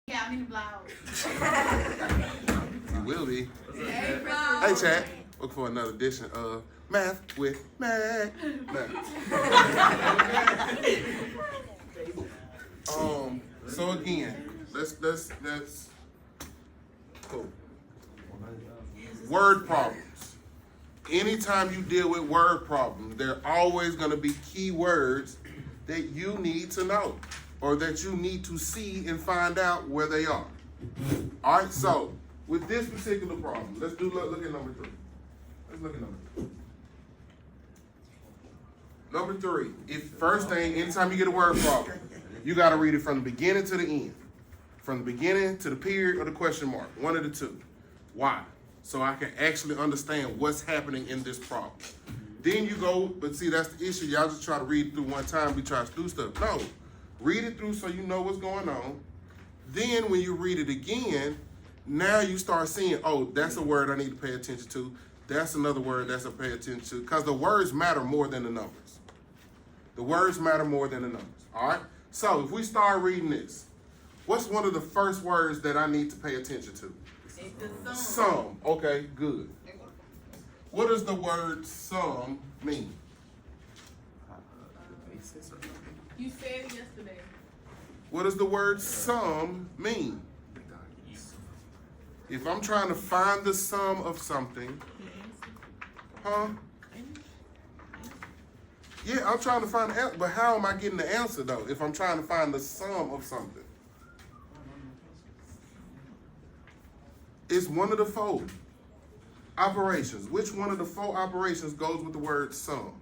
Yeah, I'm in the blog. You will be. Hey, bro. Hey, chat. Look for another edition of Math with Mac. So again, let's cool. Word problems. Anytime you deal with word problems, there are always going to be key words that you need to know or that you need to see and find out where they are. All right, so with this particular problem, let's look at number 3. Let's look at number 3. Number 3, if first thing, anytime you get a word problem, you got to read it from the beginning to the end. From the beginning to the period or the question mark, one of the two. Why? So I can actually understand what's happening in this problem. Then you go, but see, that's the issue. Y'all just try to read it through one time, we try to do stuff. No, read it through so you know what's going on. Then when you read it again, now you start seeing, oh, that's a word I need to pay attention to. That's another word that's to pay attention to. Because the words matter more than the numbers. The words matter more than the numbers, all right? So if we start reading this, what's one of the first words that I need to pay attention to? Sum. Okay, good. What does the word sum mean? You said it yesterday. What does the word sum mean? If I'm trying to find the sum of something, Yeah, I'm trying to find the answer, but how am I getting the answer though if I'm trying to find the sum of something? It's one of the 4 operations. Which one of the 4 operations goes with the word sum?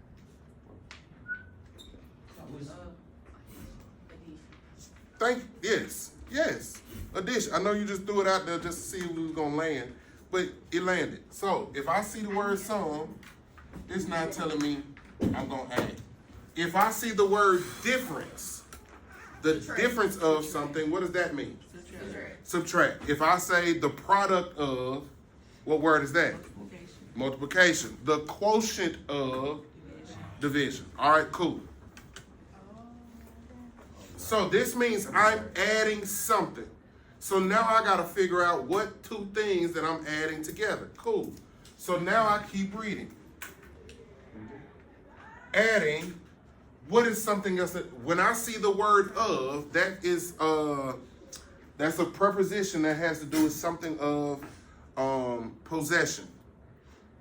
Yes. Addition. I know you just threw it out there just to see if we was gonna land, but it landed. So if I see the word sum, it's not telling me I'm gonna add. If I see the word difference, the difference of something, what does that mean? Subtract. If I say the product of, what word is that? Multiplication. The quotient of division. All right, cool. So this means I'm adding something. So now I got to figure out what 2 things that I'm adding together. Cool. So now I keep reading. Adding, what is something else that, when I see the word of, that is that's a preposition that has to do with something of possession.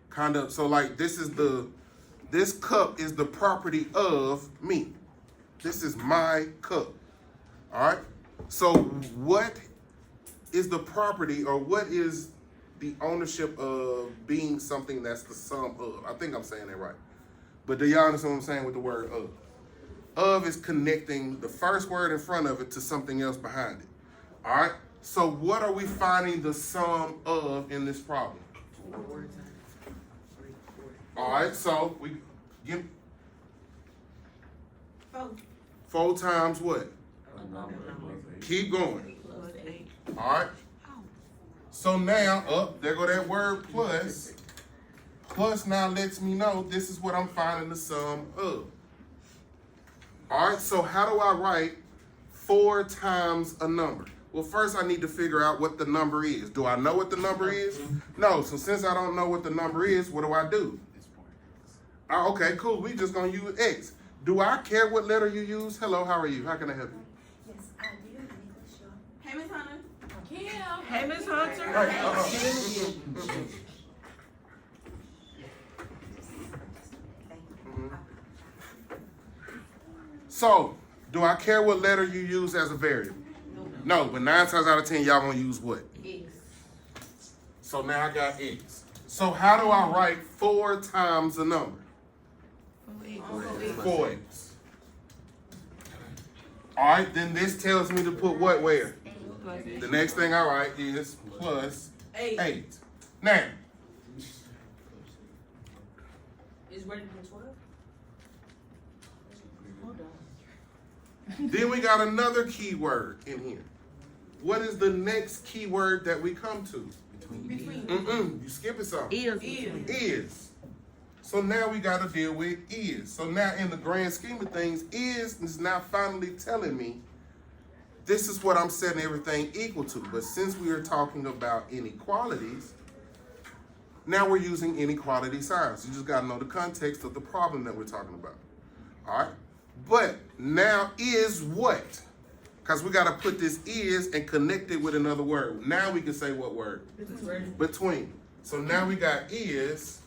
Kind of, so like this cup is the property of me. This is my cup. All right? So what is the property or what is the ownership of being something that's the sum of? I think I'm saying that right. But do y'all understand what I'm saying with the word of? Of is connecting the first word in front of it to something else behind it. All right? So what are we finding the sum of in this problem? All right, so we give 4 times what? Keep going. All right. So now, there go that word plus. Plus now lets me know this is what I'm finding the sum of. All right, so how do I write 4 times a number? Well, first I need to figure out what the number is. Do I know what the number is? No, so since I don't know what the number is, what do? Okay, cool, we just gonna use X. Do I care what letter you use? Hello, how are you? How can I help you? Yes, I do. Hey, Miss Hunter. Kim. Hey, Miss Hunter. So, do I care what letter you use as a variable? No, but 9 times out of 10, y'all gonna use what? X. So now I got X. So how do I write 4 times a number? 4X. All right, then this tells me to put what where? The next thing I write is plus 8. Now, Is ready for 12? Hold on. then we got another keyword in here. What is the next keyword that we come to? Between. You skipping something. Is. So now we got to deal with is. So now in the grand scheme of things, is now finally telling me this is what I'm setting everything equal to. But since we are talking about inequalities, now we're using inequality signs. You just got to know the context of the problem that we're talking about. All right? But now is what? Because we got to put this is and connect it with another word. Now we can say what word? Between. So now we got is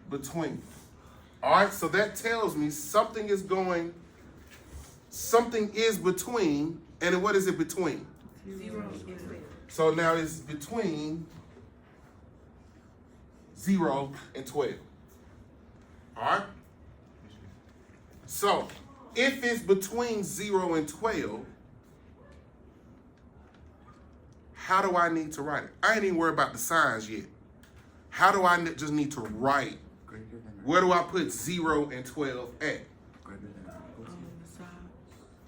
between. All right? So that tells me something is between. And what is it between? 0. So now it's between 0 and 12. All right? So if it's between 0 and 12, how do I need to write it? I ain't even worried about the signs yet. How do I just need to write? Where do I put 0 and 12 at?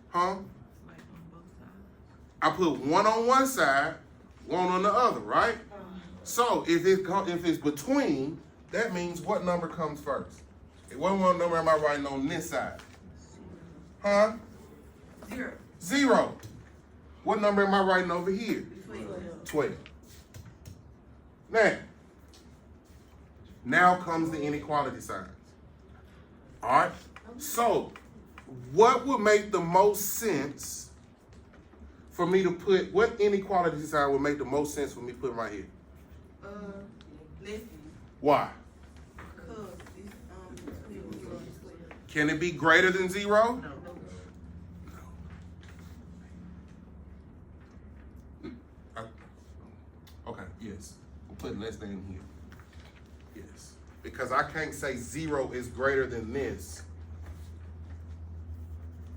Huh? I put one on one side, one on the other, right? So if it's between, that means what number comes first? What number am I writing on this side? Huh? 0. 0. What number am I writing over here? 12. Now comes the inequality signs. All right? So what would make the most sense for me to put, what inequality sign would make the most sense for me to put right here? Less than. Why? Because it's between 0 and 12. Can it be greater than 0? No. Okay, yes. We're putting less than here. Yes. Because I can't say 0 is greater than this.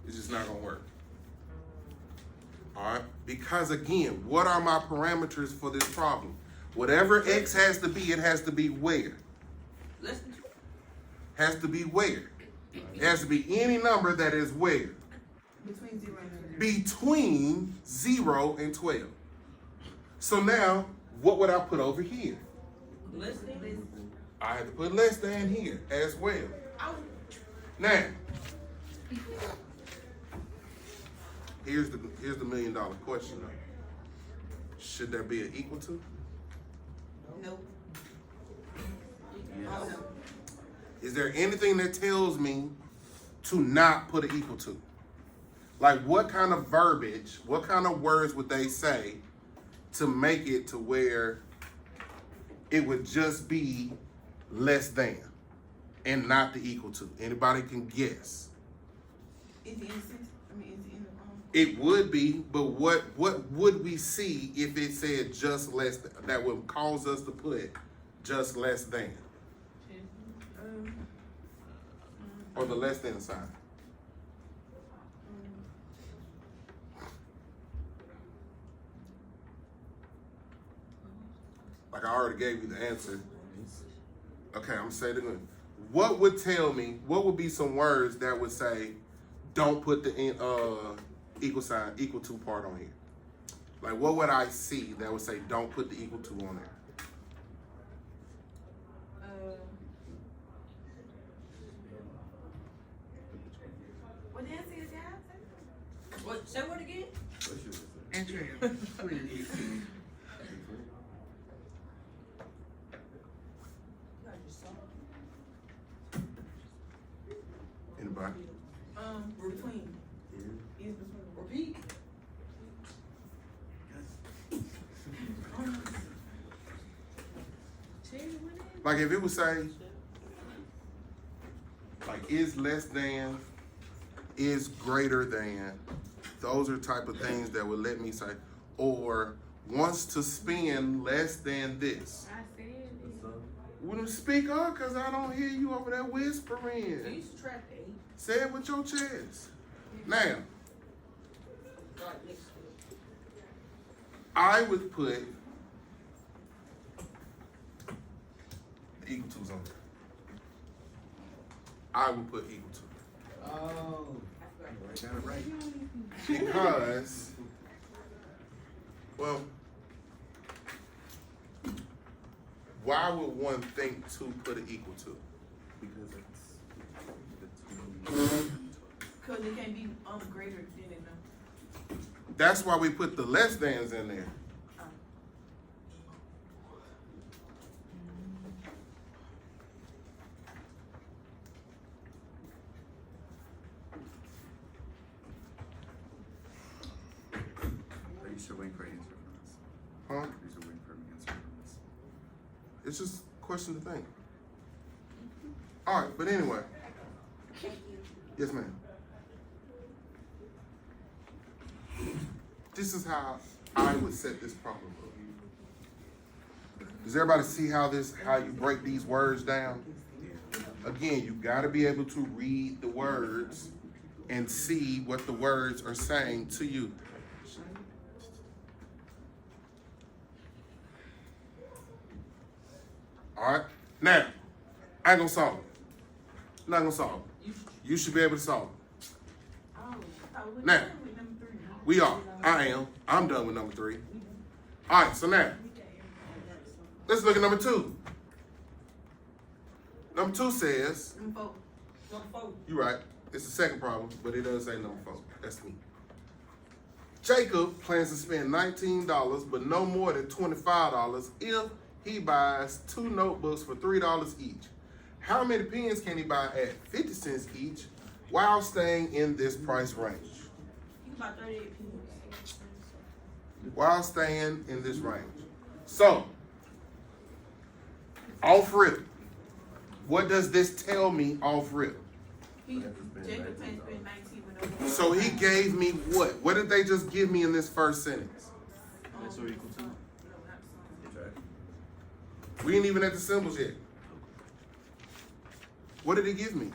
It's just not going to work. All right? Because again, what are my parameters for this problem? Whatever x has to be, it has to be where? Less than 2. Has to be where? It has to be any number that is where? Between 0 and 12. Between 0 and 12. So now, what would I put over here? Less than. I have to put less than here as well. Now, here's the $1 million question though. Should there be an equal to? Nope. Yes. Oh, no. Is there anything that tells me to not put an equal to? Like what kind of verbiage, what kind of words would they say to make it to where it would just be less than and not the equal to? Anybody can guess. Is the instant? I mean, is the end of It would be, but what would we see if it said just less than, that would cause us to put just less than? Or the less than sign? Like I already gave you the answer. Okay, I'm gonna say it again. What would tell me, what would be some words that would say, don't put the equal sign, equal to part on here? Like what would I see that would say, don't put the equal to on there? what the answer is, guys? What? Say what again? Andrea, please. Anybody? Between. Is between. Repeat. Like if it would say, like is less than, is greater than, those are type of things that would let me say, or wants to spend less than this. I said it. Wouldn't speak up because I don't hear you over there You whispering. subtract 8. Say it with your chest. Now, Right next to it. I would put the equal to's on there. I would put equal to. Oh, I got it right. Because, well, why would one think to put an equal to? Because it's Because it can't be greater than it now. That's why we put the less thans in there. Are you still waiting for an answer from us? Huh? Are you still waiting for an answer from us? It's just a question to think. All right, but anyway. Yes, ma'am. This is how I would set this problem up. Does everybody see how you break these words down? Again, you got to be able to read the words and see what the words are saying to you. All right. Now, I ain't gonna solve it. I'm not gonna solve it. You should be able to solve it. Now, we are. I am. I'm done with number 3. All right. So now, let's look at number 2. Number 2 says, Number 4. you're right. It's the second problem, but it doesn't say number 4. That's me. Jacob plans to spend $19, but no more than $25 if he buys 2 notebooks for $3 each. How many pens can he buy at 50 cents each while staying in this price range? You can buy 38 pens. While staying in this range. So, off rip, what does this tell me off rip? Jacob can't spend 19 with no. So he gave me what? What did they just give me in this first sentence? That's or equal to? No, not some. Okay. We ain't even at the symbols yet. What did he give me?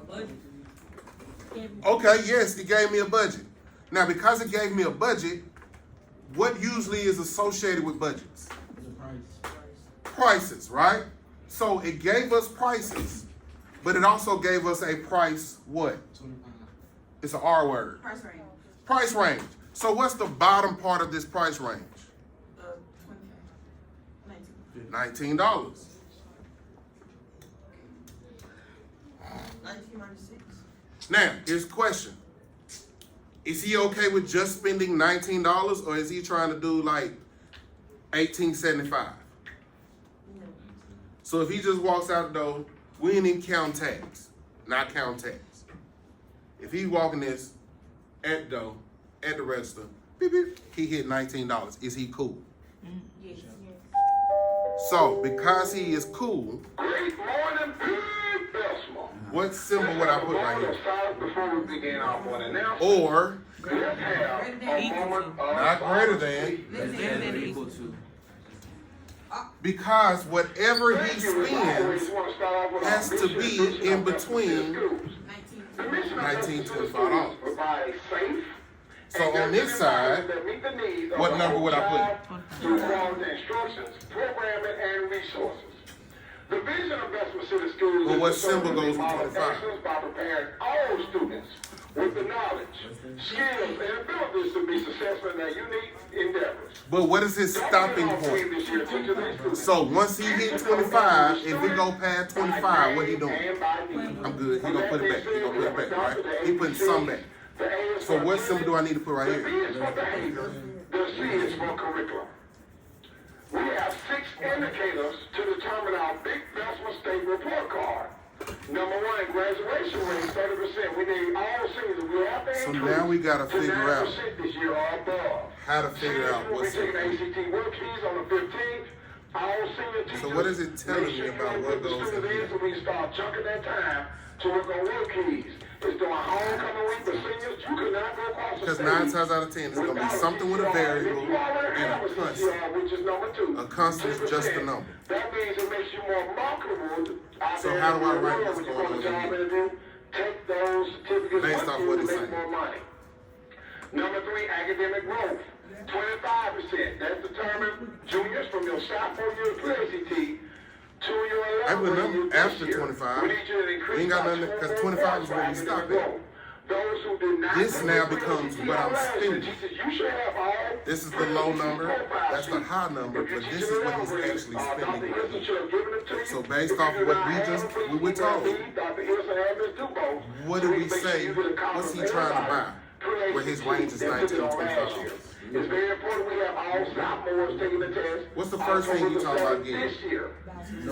Budget. Okay, yes, he gave me a budget. Now, because it gave me a budget, what usually is associated with budgets? Prices, right? So it gave us prices, but it also gave us a price what? It's an R word. Price range. Price range. So what's the bottom part of this price range? 19. $19. 19 minus 6. Now, here's the question. Is he okay with just spending $19 or is he trying to do like $18.75? No. So if he just walks out the door, we ain't even count tax. Not count tax. If he walking this at the door, at the register, beep, beep, he hit $19. Is he cool? Yes. So because he is cool, Great morning, Big Bessemer. what symbol would I put right here? Before we begin our morning announcement, Or let's have a moment of not greater than, Less than Equal to. because whatever he Thank you. As always, spends we want to start off with our has to mission be vision in of between schools. 19. The mission of $19.25. schools is to provide a safe So and on this side, that meet the needs of what the number whole would I child through quality instructions, programming, and resources. The vision of Bessemer City Schools Well, is what to symbol serve goes with model 25? excellence by preparing all students with the knowledge, skills, and abilities to be successful in their unique endeavors. but what is his stopping point? So once he hit 25, if he go past 25, what he doing? I'm good. He gonna put it back. He gonna put it back, right? He putting some back. So what symbol do I need to put right The B here? is for behavior, the C is for curriculum. We have 6 indicators to determine our Big Bessemer State report card. Number 1, graduation rate 30%. We need all seniors. We have to So increase now we gotta to figure out 9% this year or above. how to figure out We're what's taking in. ACT work keys on the 15th. All senior teachers. So what is it telling make me sure about you what put the goes in students here? So we can start chunking that time to work on work keys. It's doing homecoming week for seniors. You could not go across the Because stage 9 times out of 10, it's gonna be something with a variable and a constant. which is number 2. A constant is just a 10%. number. That means it makes you more marketable. out So there how in do I the write world what's when you going go on to job here? interview. Take those certificates Based with off you what to it's make saying. more money. Number 3, academic growth. 25%. That's determined juniors from your sophomore year of ACT to your I put 11th number year after this year. 25. We need you to increase We ain't got by nothing, because 12 25 is where we academic stop at. growth. Those who did not This now becomes what I'm spending. Teachers, you should have all This is the low number, that's the high number, but this is what he's actually spending. So based off of what we were told, what do we say, what's he trying to buy? Where his range is 19 to 25. It's very important we have all sophomores taking the test. What's the first thing you talking about getting? This year.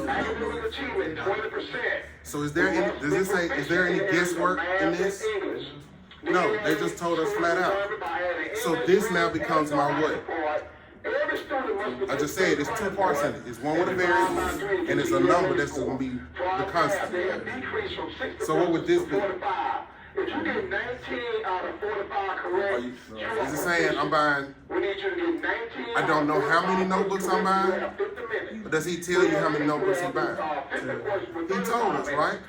Academic achievement, 20%. So is there any, does it say, is there any guesswork in this? No, they just told us flat out. So this now becomes my what? I just said it's two parts in it. It's one with a variable and it's a number that's going to be the constant. So what would this be? If you get 19 out of 45 correct, Is it saying I'm buying, we need you to get 19. I don't know how many notebooks I'm buying, but does he tell you how many notebooks he's buying? He told us, right?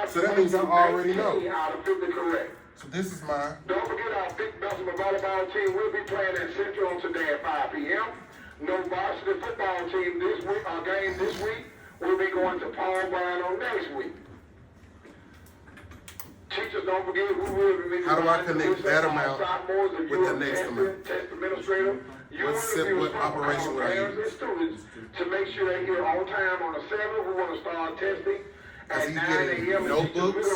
So that means I already know. So this is mine. Don't forget our big basketball volleyball team will be playing at Central on today at 5 p.m. No varsity football team this week, our game this week. We'll be going to Paul Brown on next week. Teachers, don't forget who will be. How do I connect that amount with the next amount? Test administrator. What operation would I parents use? and students to make sure they're here on time on the 7th. We want to start testing. Because he's getting notebooks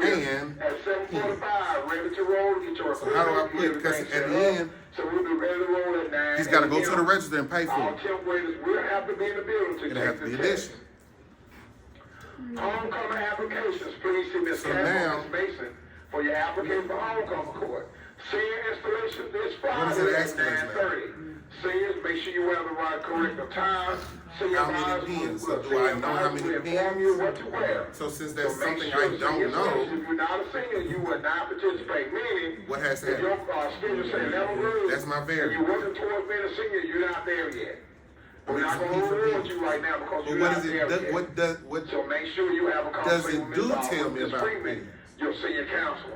and at 7:45, ready to roll. Get your so how do I put, because at the end, so we'll be ready to roll at 9. he's got to go to the register and pay for All it. 10th graders will have to be in the building to It'll have to be addition. Homecoming applications, please see Ms. So Campbell now- and Ms. Mason for your application for homecoming court. Senior installation this What is it Friday asking us at now? 9:30. Seniors, make sure you wear the right correct attire. Senior How many advisors pens? will- So do I know how many will inform you what to wear. So since that's So make something sure I senior don't know, citizens, if you're not a senior, you will not participate. Meaning, what has to if your happen? schedule say 11 grades, That's my and variable. you're working towards being a senior, you're not there yet. We're not What going is to it reward you right now because But you're what not is there it, yet. what So make sure you have a does conversation it with do Ms. tell me Ms. about Freeman, me? your senior counselor.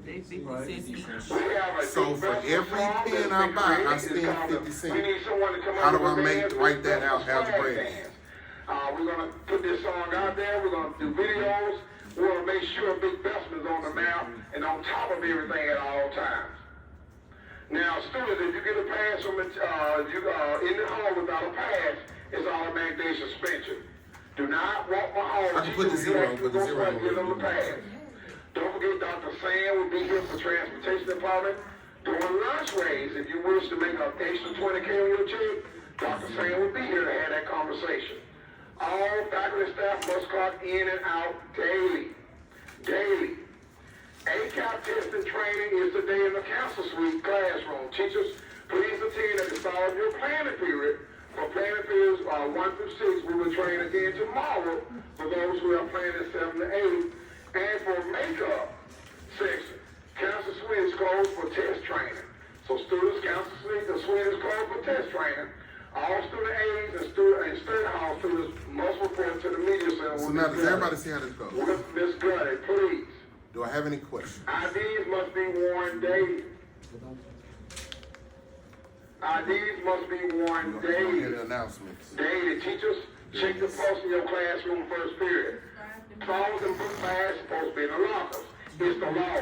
They 50 cents each. We have a So big for festival every song pen that's I been buy, I created. spend It's called 50 the- cents. We need someone to come How up do I with a make- dance write that with out flag algebraically? dance. We're going to put this song out there. We're going to do videos. We want to make sure Big Bestman's on the map and on top of everything at all times. Now, students, if you get a pass from in the hall without a pass, it's automatic day suspension. Do not walk my hall. I can put the zero, but the zero Give them a will pass. Don't forget Dr. Sam will be here for transportation department. During lunch raise, if you wish to make an extra 20K on your check, Dr. Sam will be here to have that conversation. All faculty staff must clock in and out daily. Daily. ACAP testing training is today in the council suite classroom. Teachers, please attend at the start of your planning period. For planning periods 1 through 6, we will train again tomorrow for those who are planning 7 to 8. And for makeup section, council suite is closed for test training. So students, council suite, the suite is closed for test training. All student aides and study hall students must report to the media center. So now does everybody see how this goes? With Ms. Gutty, please. Do I have any questions? IDs must be worn daily. IDs must be worn Hear daily. the announcements. Daily. Teachers, check the pulse in your classroom first period. Phones and book bags supposed to be in the lockers. It's the law.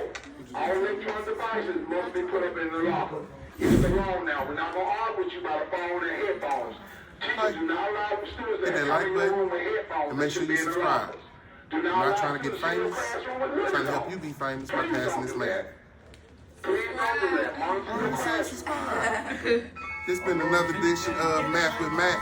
All electronic devices must be put up in the locker. It's the law now. We're not going to argue with you about a phone and headphones. Teachers do not allow the students Hit that that come like in your room button with headphones. and make sure to be you in the subscribe. lockers. Do I'm not not allow trying to get students in your famous. classroom with I'm trying to lights help on. you be famous by Please passing don't this do man. that. Please don't do that. Monitor your Who said classroom. subscribe? This been another edition of Math with Max.